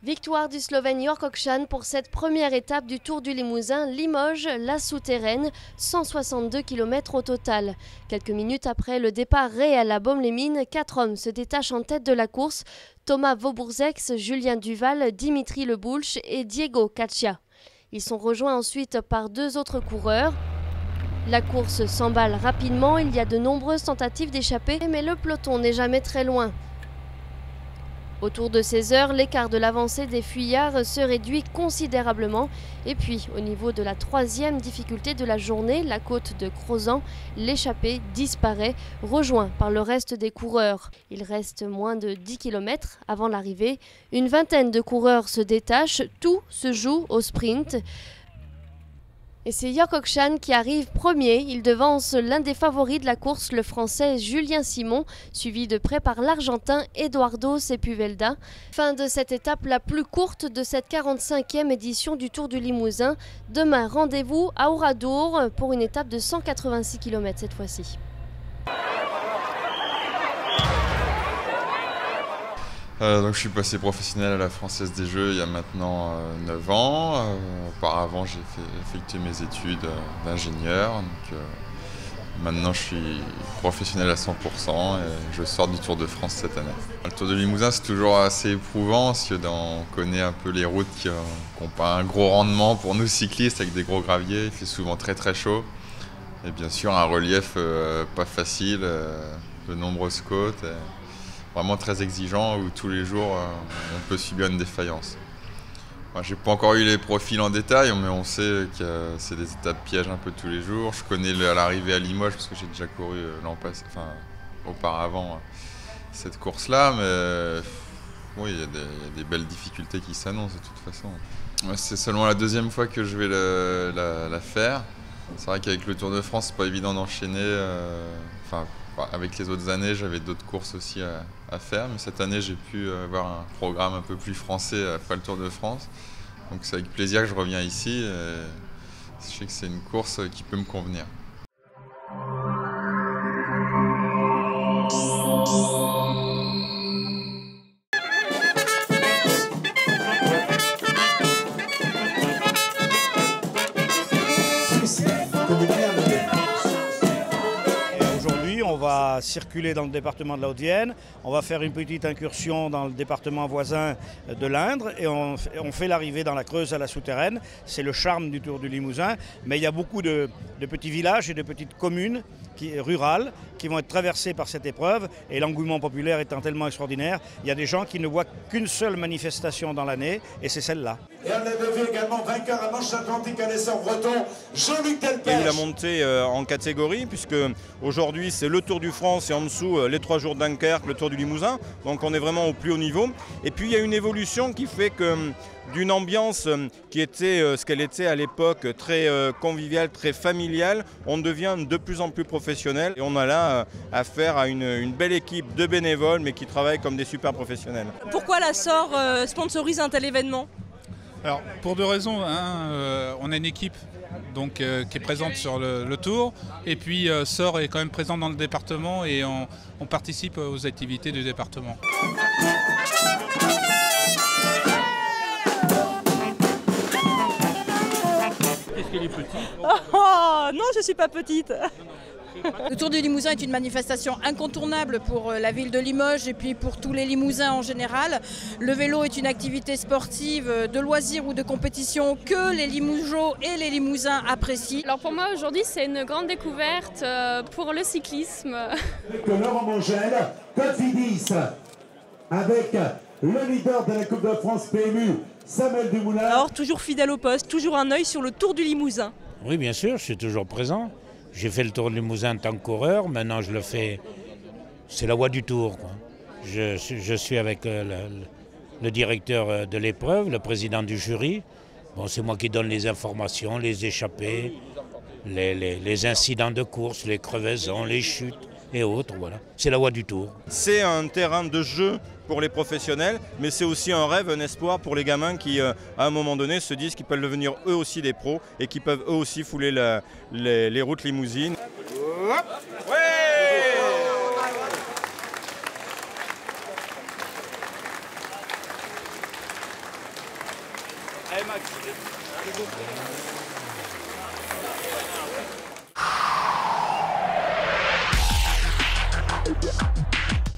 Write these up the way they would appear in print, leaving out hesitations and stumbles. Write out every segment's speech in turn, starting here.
Victoire du Slovène Jörg Hoxhan pour cette première étape du Tour du Limousin, Limoges-La Souterraine, 162 km au total. Quelques minutes après le départ réel à Baume-les-Mines, 4 hommes se détachent en tête de la course, Thomas Vaubourzex, Julien Duval, Dimitri Leboulch et Diego Caccia. Ils sont rejoints ensuite par 2 autres coureurs. La course s'emballe rapidement, il y a de nombreuses tentatives d'échapper, mais le peloton n'est jamais très loin. Autour de 16 heures, l'écart de l'avancée des fuyards se réduit considérablement. Et puis, au niveau de la 3e difficulté de la journée, la côte de Crozant, l'échappée disparaît, rejoint par le reste des coureurs. Il reste moins de 10 km avant l'arrivée. Une vingtaine de coureurs se détachent, tout se joue au sprint. Et c'est Jörg Hoxhan qui arrive premier. Il devance l'un des favoris de la course, le français Julien Simon, suivi de près par l'argentin Eduardo Sepúlveda. Fin de cette étape la plus courte de cette 45e édition du Tour du Limousin. Demain, rendez-vous à Oradour pour une étape de 186 km cette fois-ci. Donc je suis passé professionnel à la Française des Jeux il y a maintenant 9 ans. Auparavant j'ai effectué mes études d'ingénieur. Maintenant je suis professionnel à 100% et je sors du Tour de France cette année. Le Tour de Limousin c'est toujours assez éprouvant parce qu'on connaît un peu les routes qui n'ont pas un gros rendement pour nous cyclistes avec des gros graviers. Il fait souvent très très chaud et bien sûr un relief pas facile, de nombreuses côtes. Vraiment très exigeant où tous les jours on peut subir une défaillance. J'ai pas encore eu les profils en détail, mais on sait que c'est des étapes pièges un peu tous les jours. Je connais à l'arrivée à Limoges parce que j'ai déjà couru l'an passé, auparavant cette course-là, mais oui, il y a des belles difficultés qui s'annoncent de toute façon. C'est seulement la 2e fois que je vais la faire. C'est vrai qu'avec le Tour de France, c'est pas évident d'enchaîner. Avec les autres années, j'avais d'autres courses aussi à faire, mais cette année, j'ai pu avoir un programme un peu plus français après le Tour de France. Donc c'est avec plaisir que je reviens ici. Et je sais que c'est une course qui peut me convenir. On va circuler dans le département de la Haute-Vienne, on va faire une petite incursion dans le département voisin de l'Indre et on fait l'arrivée dans la Creuse à la Souterraine. C'est le charme du Tour du Limousin, mais il y a beaucoup de petits villages et de petites communes rurales qui vont être traversées par cette épreuve et l'engouement populaire étant tellement extraordinaire, il y a des gens qui ne voient qu'une seule manifestation dans l'année et c'est celle-là. Et on avait vu également vainqueur à Manche-Atlantique à l'essor breton, Jean-Luc Delpech. Il y a eu la montée en catégorie puisque aujourd'hui c'est le Tour du France et en dessous les 3 jours de Dunkerque, le Tour du Limousin. Donc on est vraiment au plus haut niveau. Et puis il y a une évolution qui fait que d'une ambiance qui était ce qu'elle était à l'époque, très conviviale, très familiale, on devient de plus en plus professionnel. Et on a là affaire à une belle équipe de bénévoles mais qui travaillent comme des super professionnels. Pourquoi la SOR sponsorise un tel événement ? Alors pour 2 raisons, on a une équipe donc, qui est présente sur le Tour et puis SOR est quand même présent dans le département et on participe aux activités du département. Est-ce qu'elle est petite ? Oh non, je ne suis pas petite. Le Tour du Limousin est une manifestation incontournable pour la ville de Limoges et puis pour tous les Limousins en général. Le vélo est une activité sportive de loisir ou de compétition que les Limougeaux et les Limousins apprécient. Alors pour moi aujourd'hui c'est une grande découverte pour le cyclisme. Avec Laurent Mongel, Cofidis, avec le leader de la Coupe de France PMU, Samuel Dumoulin. Alors toujours fidèle au poste, toujours un œil sur le Tour du Limousin. Oui bien sûr, je suis toujours présent. J'ai fait le Tour du Limousin en tant que coureur, maintenant je le fais, c'est la voie du Tour, quoi. Je suis avec le directeur de l'épreuve, le président du jury. Bon, c'est moi qui donne les informations, les échappées, les incidents de course, les crevaisons, les chutes et autres, voilà. C'est la voie du Tour. C'est un terrain de jeu pour les professionnels, mais c'est aussi un rêve, un espoir pour les gamins qui, à un moment donné, se disent qu'ils peuvent devenir eux aussi des pros et qui peuvent eux aussi fouler les routes limousines.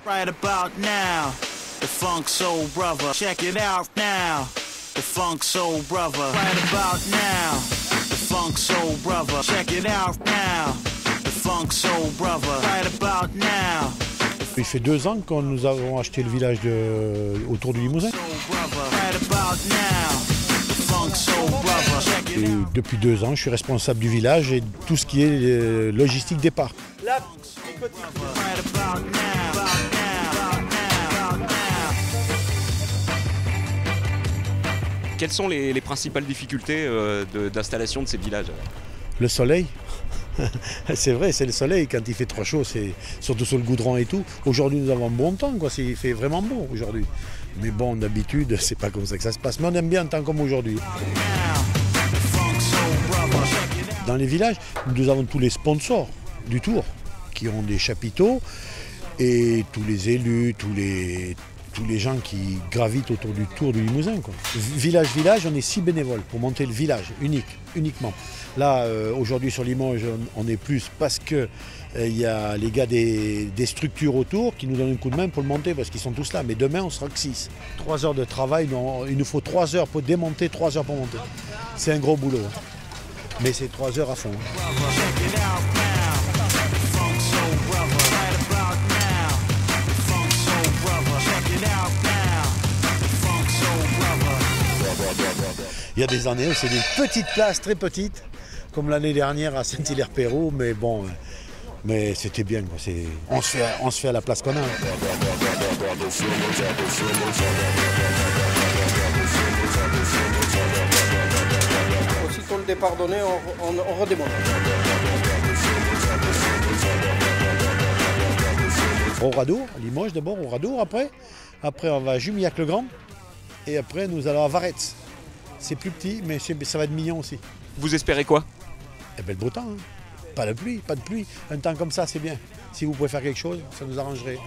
Right about now, the Funk Soul Brother. Check it out now, the Funk Soul Brother. Right about now, the Funk Soul Brother. Check it out now, the Funk Soul Brother. Right about now. Il fait 2 ans que nous avons acheté le village autour du Limousin. Et depuis 2 ans, je suis responsable du village et tout ce qui est logistique départ. Quelles sont les principales difficultés d'installation de ces villages? Le soleil. C'est vrai, c'est le soleil. Quand il fait trop chaud, c'est surtout sur le goudron et tout. Aujourd'hui, nous avons un bon temps, quoi. Il fait vraiment beau aujourd'hui. Mais bon, d'habitude, c'est pas comme ça que ça se passe. Mais on aime bien un temps comme aujourd'hui. Dans les villages, nous avons tous les sponsors du Tour qui ont des chapiteaux et tous les élus, tous les gens qui gravitent autour du Tour du Limousin, quoi. Village, on est 6 bénévoles pour monter le village, uniquement. Là, aujourd'hui sur Limoges, on est plus parce que y a les gars des structures autour qui nous donnent un coup de main pour le monter parce qu'ils sont tous là. Mais demain, on sera que 6. 3 heures de travail, il nous faut 3 heures pour démonter, 3 heures pour monter. C'est un gros boulot. Hein. Mais c'est 3 heures à fond. Hein. Il y a des années où c'est des petites places, très petites, comme l'année dernière à Saint-Hilaire-Peyroux, mais bon, mais c'était bien, quoi. On se fait à la place qu'on a. Aussitôt le départ donné, on redémarre. Au Radour, à Limoges d'abord, au Radour après. Après on va à Jumillac-le-Grand et après nous allons à Varetz. C'est plus petit, mais ça va être mignon aussi. Vous espérez quoi? Eh bien, le beau temps. Hein. Pas de pluie. Un temps comme ça, c'est bien. Si vous pouvez faire quelque chose, ça nous arrangerait.